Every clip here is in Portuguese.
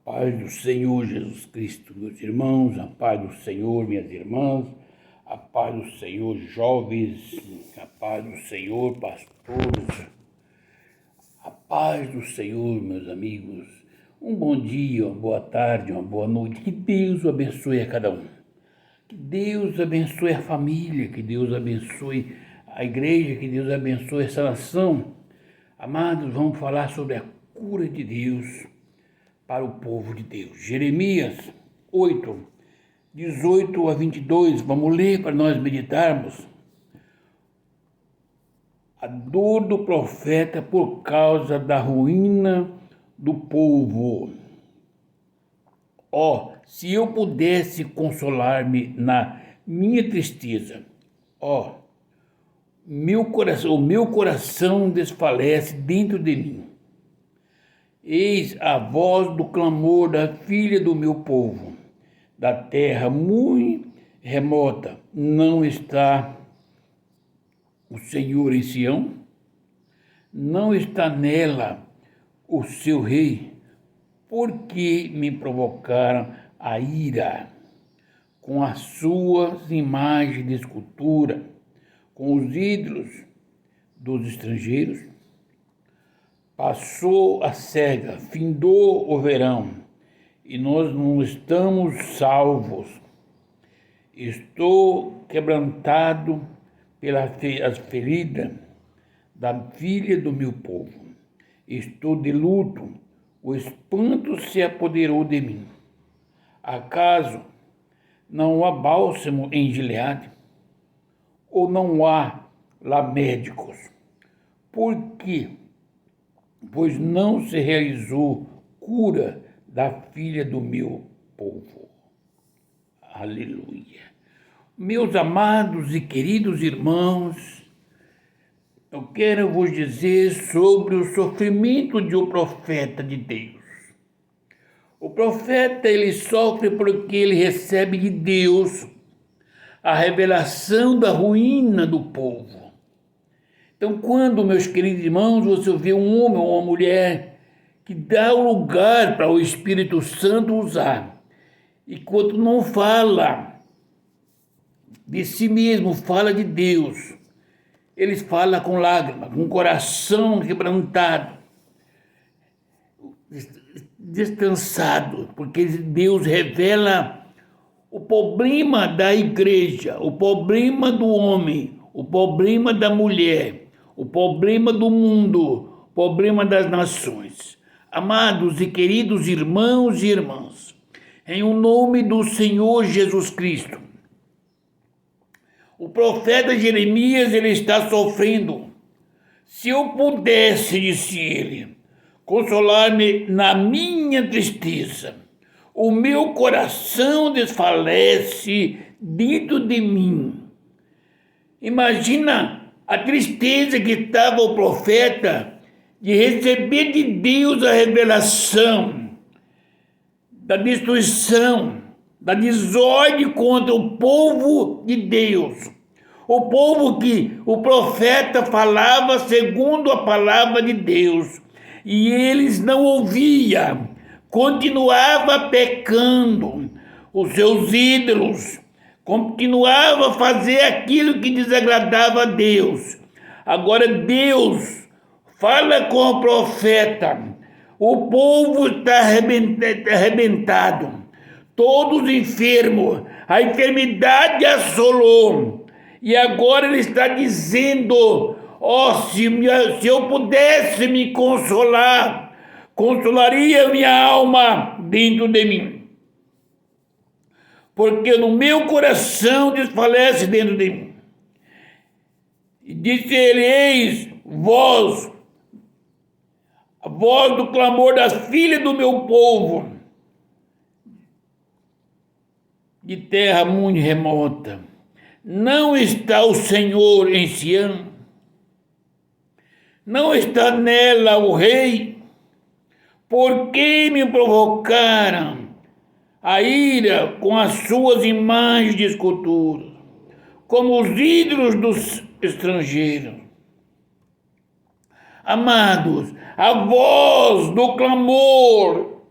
Paz do Senhor Jesus Cristo, meus irmãos, a paz do Senhor, minhas irmãs, a paz do Senhor, jovens, a paz do Senhor, pastores, a paz do Senhor, meus amigos. Um bom dia, uma boa tarde, uma boa noite. Que Deus abençoe a cada um. Que Deus abençoe a família, que Deus abençoe a igreja, que Deus abençoe essa nação. Amados, vamos falar sobre a cura de Deus para o povo de Deus. Jeremias 8, 18 a 22. Vamos ler para nós meditarmos. A dor do profeta por causa da ruína do povo. Se eu pudesse consolar-me na minha tristeza, o meu coração desfalece dentro de mim. Eis a voz do clamor da filha do meu povo, da terra muito remota. Não está o Senhor em Sião? Não está nela o seu rei? Por que me provocaram a ira com as suas imagens de escultura, com os ídolos dos estrangeiros? Passou a cega, findou o verão, e nós não estamos salvos. Estou quebrantado pelas feridas da filha do meu povo. Estou de luto, o espanto se apoderou de mim. Acaso não há bálsamo em Gileade? Ou não há lá médicos? Por quê? Pois não se realizou cura da filha do meu povo. Aleluia. Meus amados e queridos irmãos, eu quero vos dizer sobre o sofrimento de um profeta de Deus. O profeta, ele sofre porque ele recebe de Deus a revelação da ruína do povo. Então, quando, meus queridos irmãos, você vê um homem ou uma mulher que dá o lugar para o Espírito Santo usar, e quando não fala de si mesmo, fala de Deus, eles falam com lágrimas, com o coração quebrantado, descansado, porque Deus revela o problema da igreja, o problema do homem, o problema da mulher, o problema do mundo, o problema das nações. Amados e queridos irmãos e irmãs, em o nome do Senhor Jesus Cristo, o profeta Jeremias, ele está sofrendo. Se eu pudesse, disse ele, consolar-me na minha tristeza, o meu coração desfalece dentro de mim. Imagina a tristeza que estava o profeta de receber de Deus a revelação da destruição, da desordem contra o povo de Deus. O povo que o profeta falava segundo a palavra de Deus. E eles não ouviam, continuava pecando os seus ídolos, continuava a fazer aquilo que desagradava a Deus. Agora Deus fala com o profeta, o povo está arrebentado, todos enfermos, a enfermidade assolou, e agora ele está dizendo, se eu pudesse me consolar, consolaria minha alma dentro de mim. Porque no meu coração desfalece dentro de mim. E disse ele, eis a voz do clamor das filhas do meu povo, de terra muito remota. Não está o Senhor em Sião? Não está nela o rei? Por que me provocaram a ira com as suas imagens de escultura, como os ídolos dos estrangeiros? Amados, a voz do clamor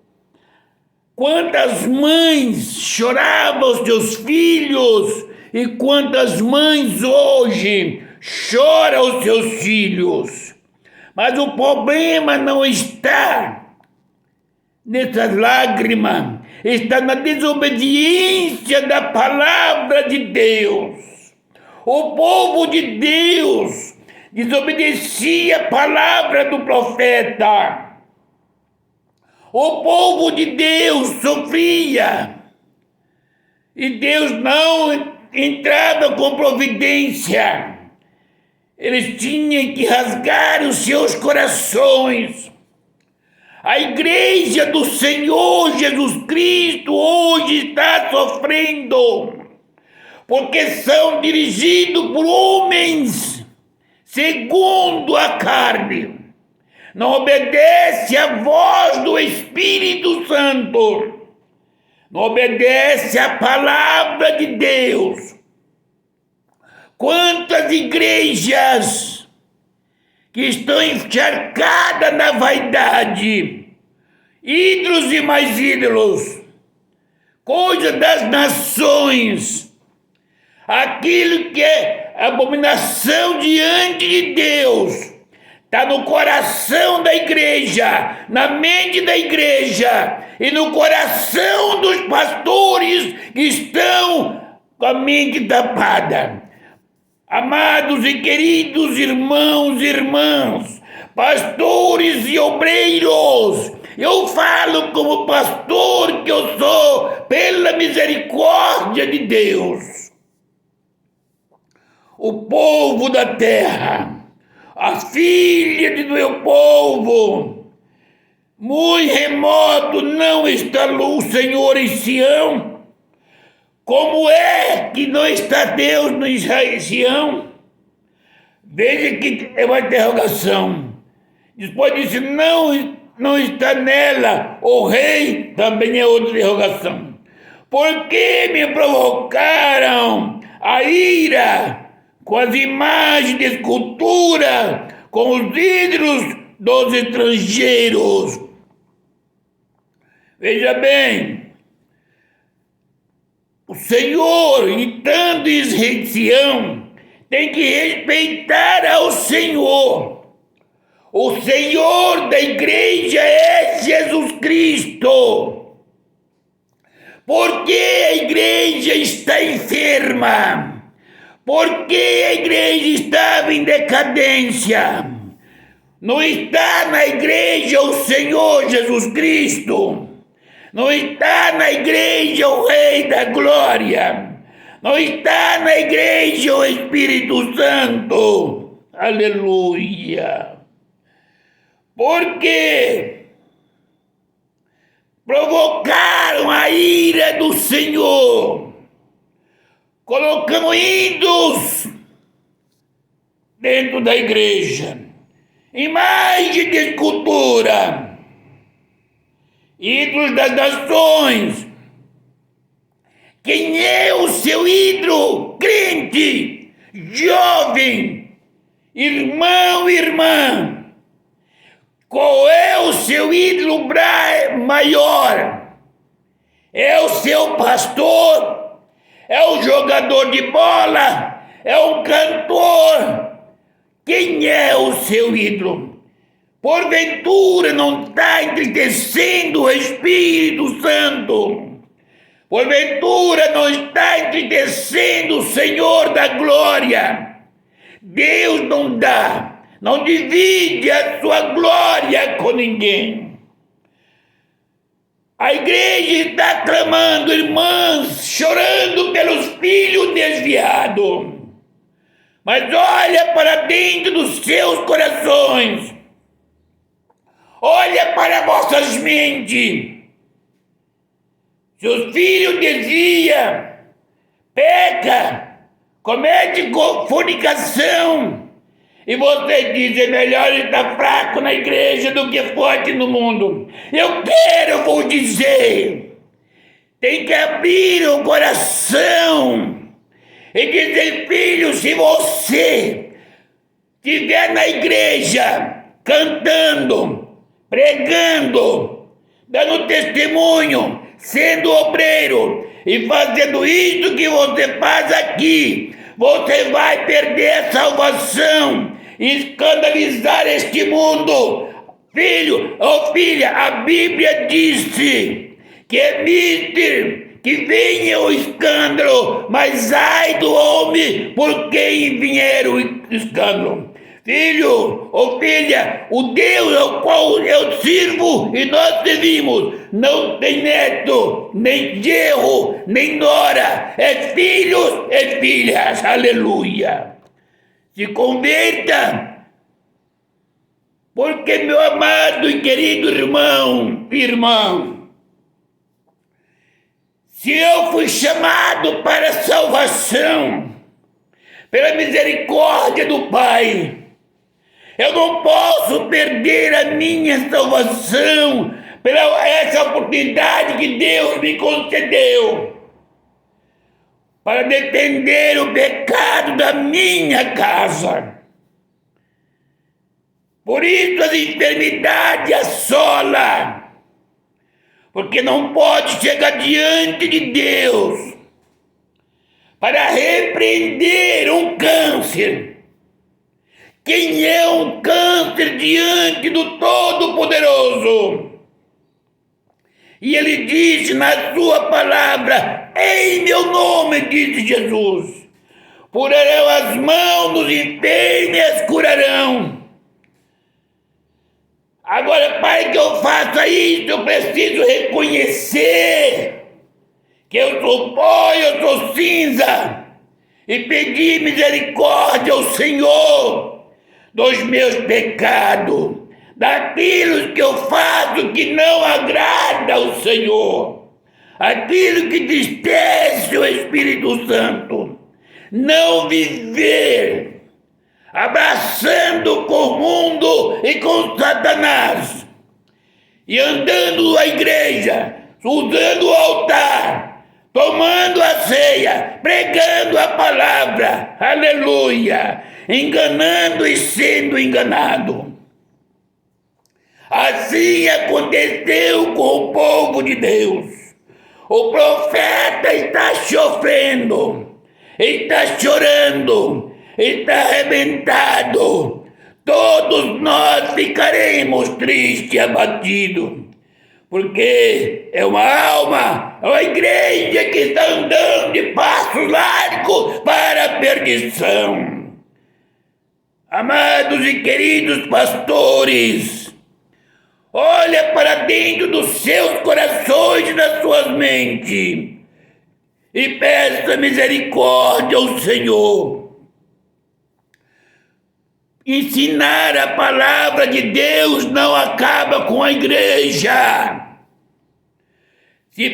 Quantas mães choravam os seus filhos e quantas mães hoje choram os seus filhos. Mas o problema não está nessas lágrimas, está na desobediência da palavra de Deus. O povo de Deus desobedecia a palavra do profeta. O povo de Deus sofria e Deus não entrava com providência. Eles tinham que rasgar os seus corações. A igreja do Senhor Jesus Cristo hoje está sofrendo, porque são dirigidos por homens segundo a carne. Não obedece à voz do Espírito Santo, não obedece à palavra de Deus. Quantas igrejas que estão encharcadas na vaidade, ídolos e mais ídolos, coisa das nações, aquilo que é abominação diante de Deus, está no coração da igreja, na mente da igreja e no coração dos pastores que estão com a mente tapada. Amados e queridos irmãos e irmãs, pastores e obreiros, eu falo como pastor que eu sou, pela misericórdia de Deus. O povo da terra, as filhas do meu povo, muito remoto não está o Senhor em Sião. Como é que não está Deus no Sião? Veja que é uma interrogação. Depois disse, não está nela. O rei também é outra interrogação. Por que me provocaram a ira com as imagens de escultura, com os ídolos dos estrangeiros? Veja bem, o Senhor, estando em Sião, tem que respeitar ao Senhor. O Senhor da igreja é Jesus Cristo. Porque a igreja está enferma? Porque a igreja estava em decadência? Não está na igreja o Senhor Jesus Cristo. Não está na igreja o Rei da Glória. Não está na igreja o Espírito Santo. Aleluia. Porque provocaram a ira do Senhor, colocando ídolos dentro da igreja, imagem de escultura, ídolos das nações. Quem é o seu ídolo? Crente, jovem, irmão, irmã. Qual é o seu ídolo maior? É o seu pastor? É o jogador de bola? É um cantor? Quem é o seu ídolo? Porventura não está entristecendo o Espírito Santo? Porventura não está entristecendo o Senhor da glória? Deus não dá, não divide a sua glória com ninguém. A igreja está clamando, irmãs, chorando pelos filhos desviados. Mas olha para dentro dos seus corações. Olha para vossas mentes. Seus filhos desviam, peca, comete fornicação. E você diz, é melhor estar fraco na igreja do que forte no mundo. Eu quero vos dizer, tem que abrir o coração e dizer, filho, se você estiver na igreja, cantando, pregando, dando testemunho, sendo obreiro e fazendo isso que você faz aqui, você vai perder a salvação e escandalizar este mundo. Filho ou filha, a Bíblia disse que é mister que venha o escândalo, mas ai do homem por quem vier o escândalo. Filho ou filha, o Deus ao qual eu sirvo e nós servimos não tem neto, nem genro, nem nora, é filhos e filhas, aleluia. Se converta, porque meu amado e querido irmão, se eu fui chamado para a salvação, pela misericórdia do Pai, eu não posso perder a minha salvação pela essa oportunidade que Deus me concedeu para defender o pecado da minha casa. Por isso as enfermidades assolam, porque não pode chegar diante de Deus para repreender um câncer. Quem é um câncer diante do Todo-Poderoso? E ele disse na sua palavra, em meu nome, disse Jesus, porão as mãos dos enfermos e as curarão. Agora, para que eu faça isso, eu preciso reconhecer que eu sou pó, eu sou cinza, e pedir misericórdia ao Senhor dos meus pecados, daquilo que eu faço que não agrada ao Senhor, aquilo que entristece o Espírito Santo, não viver abraçando com o mundo e com Satanás, e andando à igreja, usando o altar, tomando a ceia, pregando a palavra, aleluia, enganando e sendo enganado. Assim aconteceu com o povo de Deus. O profeta está sofrendo, está chorando, está arrebentado. Todos nós ficaremos tristes e abatidos, porque é uma alma, é uma igreja que está andando de passos largos para a perdição. Amados e queridos pastores, olha para dentro dos seus corações e das suas mentes e peça misericórdia ao Senhor. Ensinar a palavra de Deus não acaba com a igreja. Se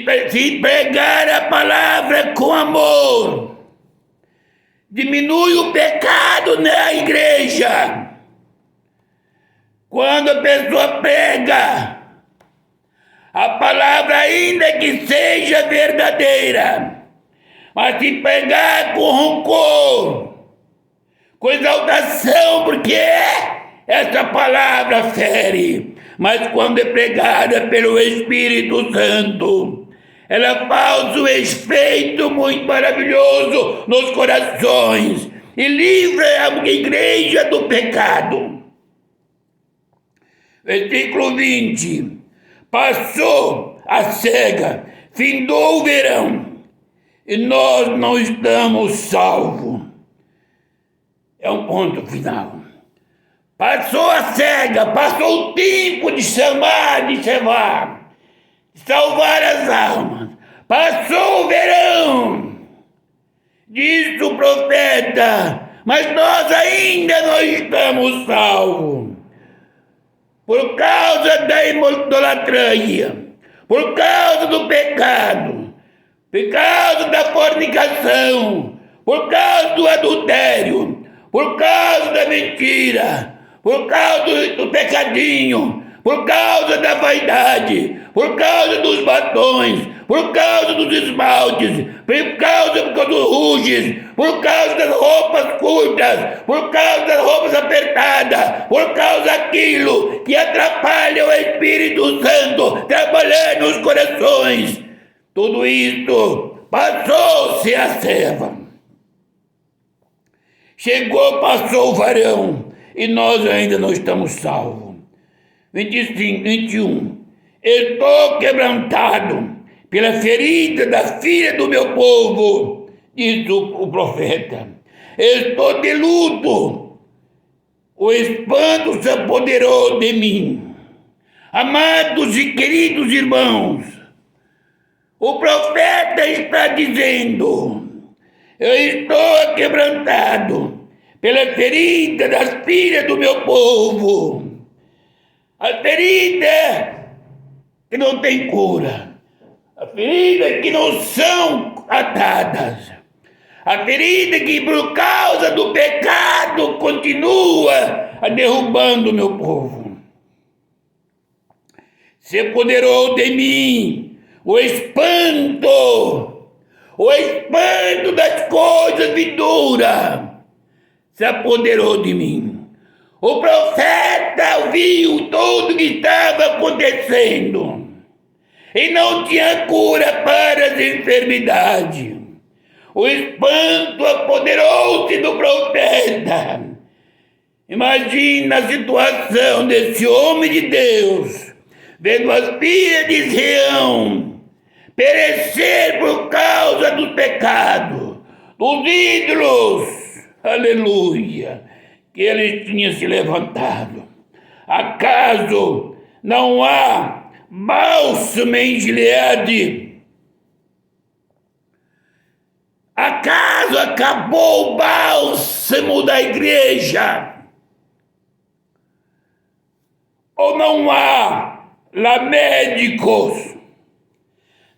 pregar a palavra com amor, diminui o pecado na igreja. Quando a pessoa prega a palavra, ainda que seja verdadeira, mas se pregar com rancor, com exaltação, porque essa palavra fere, mas quando é pregada pelo Espírito Santo, ela faz um efeito muito maravilhoso nos corações e livra a igreja do pecado. Versículo 20. Passou a cega, findou o verão, e nós não estamos salvos. É um ponto final. Passou a cega, passou o tempo de chamar, de salvar as almas. Passou o verão, diz o profeta, mas nós ainda não estamos salvos. Por causa da idolatria, por causa do pecado, por causa da fornicação, por causa do adultério, por causa da mentira, por causa do pecadinho, por causa da vaidade, por causa dos batons, por causa dos esmaltes, por causa dos ruges, por causa das roupas curtas, por causa das roupas apertadas, por causa daquilo que atrapalha o Espírito Santo trabalhar nos corações. Tudo isto passou-se a serva. Chegou, passou o varão, e nós ainda não estamos salvos. 25, 21. Estou quebrantado pela ferida da filha do meu povo, diz o profeta. Estou de luto, o espanto se apoderou de mim. Amados e queridos irmãos, o profeta está dizendo: eu estou quebrantado pela ferida das filhas do meu povo. A ferida que não tem cura, a ferida que não são atadas, a ferida que por causa do pecado continua derrubando o meu povo. Se apoderou de mim o espanto das coisas vindouras, se apoderou de mim. O profeta viu tudo o que estava acontecendo e não tinha cura para as enfermidades. O espanto apoderou-se do profeta. Imagina a situação desse homem de Deus, vendo as filhas de Sião perecer por causa dos pecados, dos ídolos, aleluia, que eles tinham se levantado. Acaso não há bálsamo em Gileade? Acaso acabou o bálsamo da igreja? Ou não há lá médicos?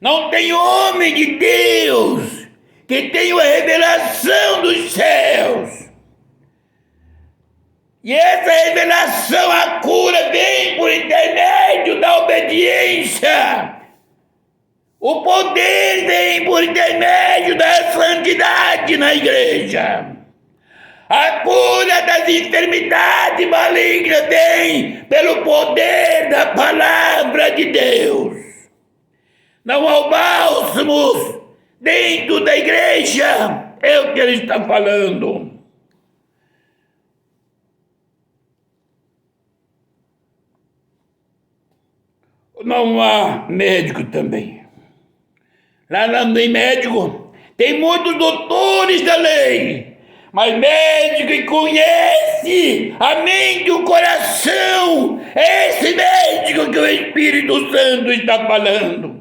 Não tem homem de Deus que tenha a revelação dos céus. E essa revelação, a cura, vem por intermédio da obediência. O poder vem por intermédio da santidade na igreja. A cura das enfermidades malignas vem pelo poder da palavra de Deus. Não há bálsamos dentro da igreja, é o que ele está falando. Não há médico também. Lá não tem médico. Tem muitos doutores da lei, mas médico que conhece a mente e o coração, é esse médico que o Espírito Santo está falando.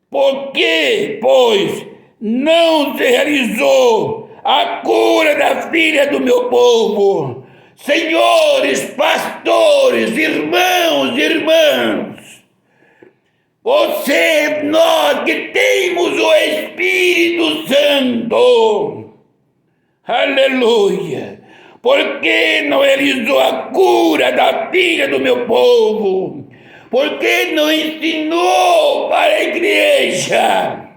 Por que, pois, não se realizou a cura da filha do meu povo? Senhores, pastores, irmãos e irmãs, você, nós que temos o Espírito Santo, aleluia, por que não realizou a cura da filha do meu povo? Por que não ensinou para a igreja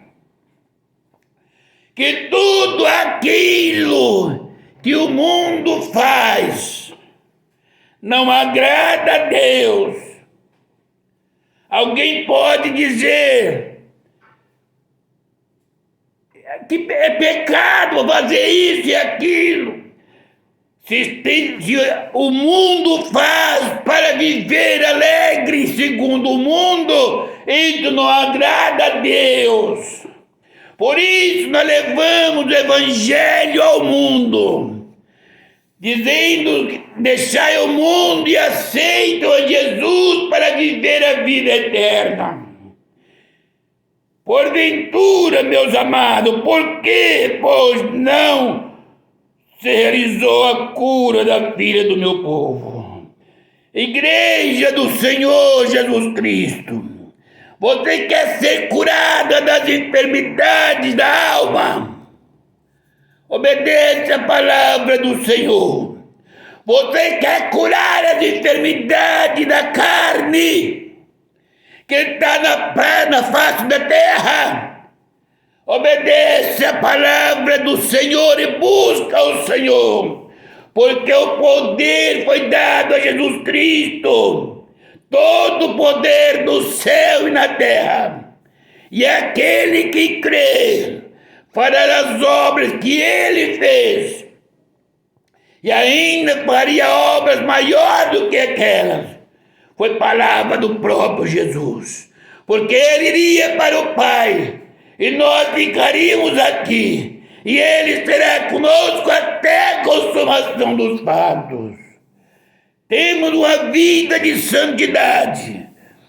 que tudo aquilo que o mundo faz não agrada a Deus? Alguém pode dizer que é pecado fazer isso e aquilo. Se o mundo faz para viver alegre segundo o mundo, isso não agrada a Deus. Por isso nós levamos o evangelho ao mundo, dizendo que deixai o mundo e aceitam a Jesus para viver a vida eterna. Porventura, meus amados, por que, pois, não se realizou a cura da filha do meu povo? Igreja do Senhor Jesus Cristo, você quer ser curada das enfermidades da alma? Obedeça a palavra do Senhor. Você quer curar as enfermidades da carne que está na face da terra? Obedeça a palavra do Senhor e busca o Senhor, porque o poder foi dado a Jesus Cristo. todo o poder do céu e na terra. E aquele que crê fará as obras que ele fez, e ainda faria obras maiores do que aquelas. Foi palavra do próprio Jesus, porque ele iria para o Pai, e nós ficaríamos aqui, e ele estará conosco até a consumação dos fatos. Temos uma vida de santidade,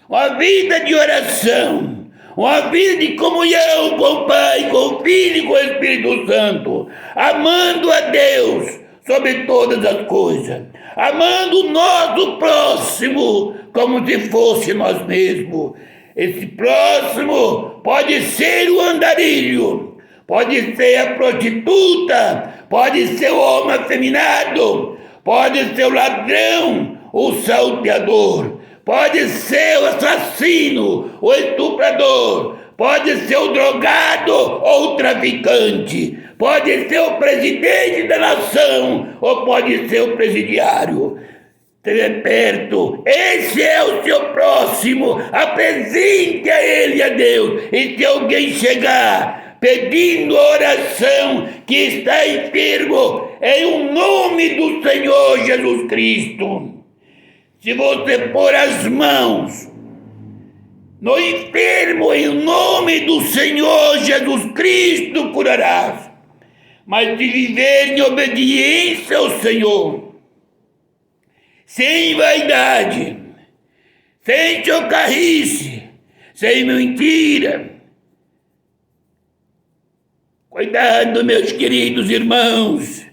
uma vida de oração, uma vida de comunhão com o Pai, com o Filho e com o Espírito Santo, amando a Deus sobre todas as coisas, amando o nosso próximo como se fosse nós mesmos. Esse próximo pode ser o andarilho, pode ser a prostituta, pode ser o homem afeminado, pode ser o ladrão, o salteador, pode ser o assassino, o estuprador, pode ser o drogado ou o traficante, pode ser o presidente da nação ou pode ser o presidiário. Esteja perto, esse é o seu próximo, apresente a ele, a Deus. E se alguém chegar pedindo oração que está enfermo, em o nome do Senhor Jesus Cristo, se você pôr as mãos no enfermo, em nome do Senhor Jesus Cristo curarás. Mas se viver em obediência ao Senhor, sem vaidade, sem chocarrice, sem mentira. Cuidado, meus queridos irmãos.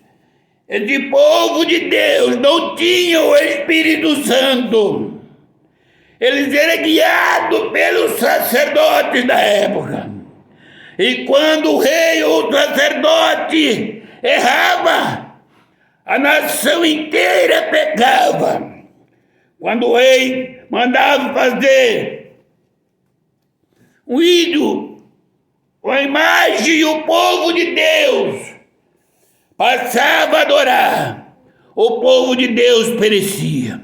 Esse povo de Deus não tinha o Espírito Santo. Eles eram guiados pelos sacerdotes da época. E quando o rei ou o sacerdote errava, a nação inteira pecava. Quando o rei mandava fazer um ídolo, a imagem, e o povo de Deus passava a adorar, o povo de Deus perecia.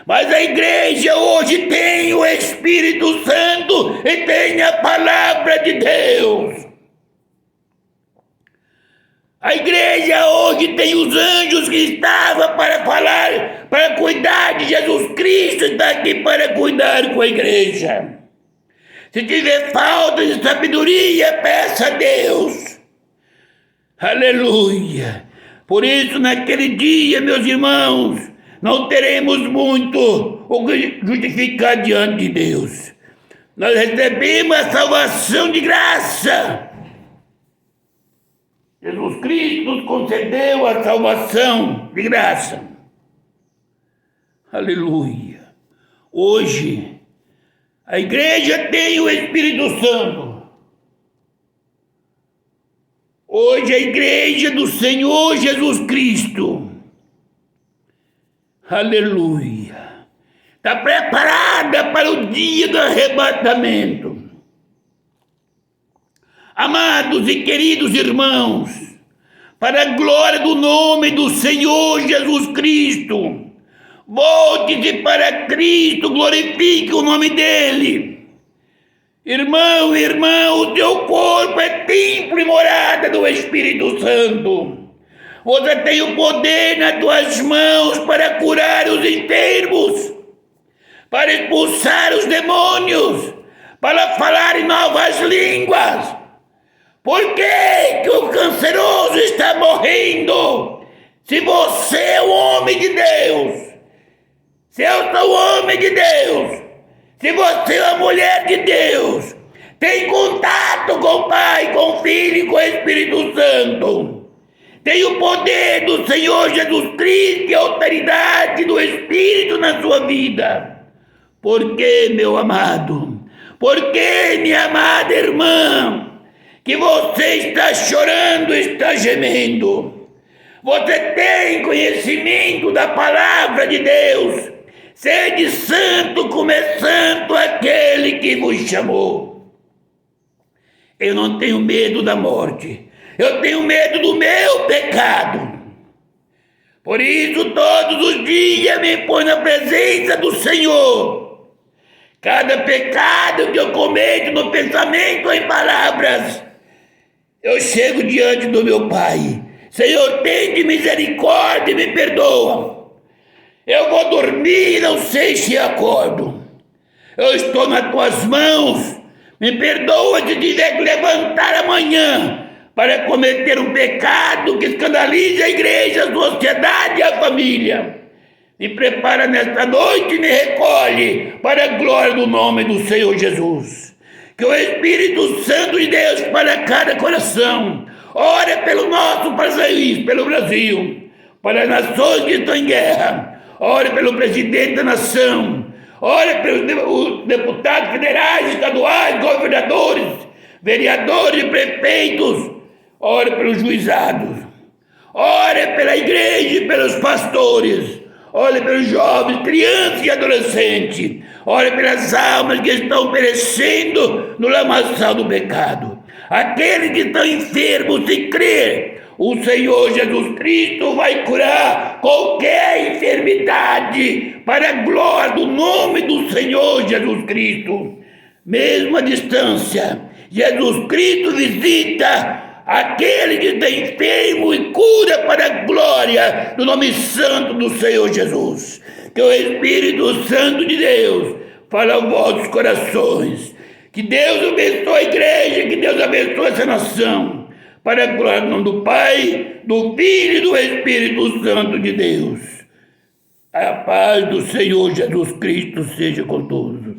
Mas a igreja hoje tem o Espírito Santo e tem a palavra de Deus. A igreja hoje tem os anjos que estavam para falar, para cuidar de Jesus Cristo, está aqui para cuidar com a igreja. Se tiver falta de sabedoria, peça a Deus. Aleluia. Por isso, naquele dia, meus irmãos, não teremos muito o que justificar diante de Deus. Nós recebemos a salvação de graça. Jesus Cristo nos concedeu a salvação de graça. Aleluia. Hoje, a igreja tem o Espírito Santo. Hoje, a igreja do Senhor Jesus Cristo, aleluia, está preparada para o dia do arrebatamento. Amados e queridos irmãos, para a glória do nome do Senhor Jesus Cristo, volte-se para Cristo, glorifique o nome dEle. Irmão, irmã, o teu corpo é templo e morada do Espírito Santo. Você tem o poder nas tuas mãos para curar os enfermos, para expulsar os demônios, para falar em novas línguas. Por que o canceroso está morrendo? Se você é o homem de Deus, se eu sou o homem de Deus, se você é a mulher de Deus, tem contato com o Pai, com o Filho e com o Espírito Santo, tem o poder do Senhor Jesus Cristo e a autoridade do Espírito na sua vida. Por que, meu amado? Por que, minha amada irmã, que você está chorando, está gemendo? Você tem conhecimento da palavra de Deus. Sede santo como é santo aquele que vos chamou. Eu não tenho medo da morte. Eu tenho medo do meu pecado. Por isso, todos os dias me ponho na presença do Senhor cada pecado que eu cometo no pensamento ou em palavras, eu chego diante do meu Pai. Senhor, tem de misericórdia e me perdoa. Eu vou dormir e não sei se acordo. Eu estou nas tuas mãos. Me perdoa se tiver que levantar amanhã para cometer um pecado que escandalize a igreja, a sociedade e a família. Me prepara nesta noite e me recolhe para a glória do nome do Senhor Jesus. Que o Espírito Santo de Deus para cada coração. Ora pelo nosso país, pelo Brasil, para as nações que estão em guerra. Ore pelo presidente da nação. Ore pelos deputados federais, estaduais, governadores, vereadores e prefeitos. Ore pelos juizados. Ore pela igreja e pelos pastores. Ore pelos jovens, crianças e adolescentes. Ore pelas almas que estão perecendo no lamaçal do pecado. Aqueles que estão enfermos, se crer, o Senhor Jesus Cristo vai curar qualquer enfermidade para a glória do nome do Senhor Jesus Cristo. Mesmo à distância, Jesus Cristo visita aquele que está enfermo e cura para a glória do nome santo do Senhor Jesus. Que o Espírito Santo de Deus fale aos vossos corações. Que Deus abençoe a igreja, que Deus abençoe essa nação. Para a glória do nome do Pai, do Filho e do Espírito Santo de Deus. A paz do Senhor Jesus Cristo seja com todos.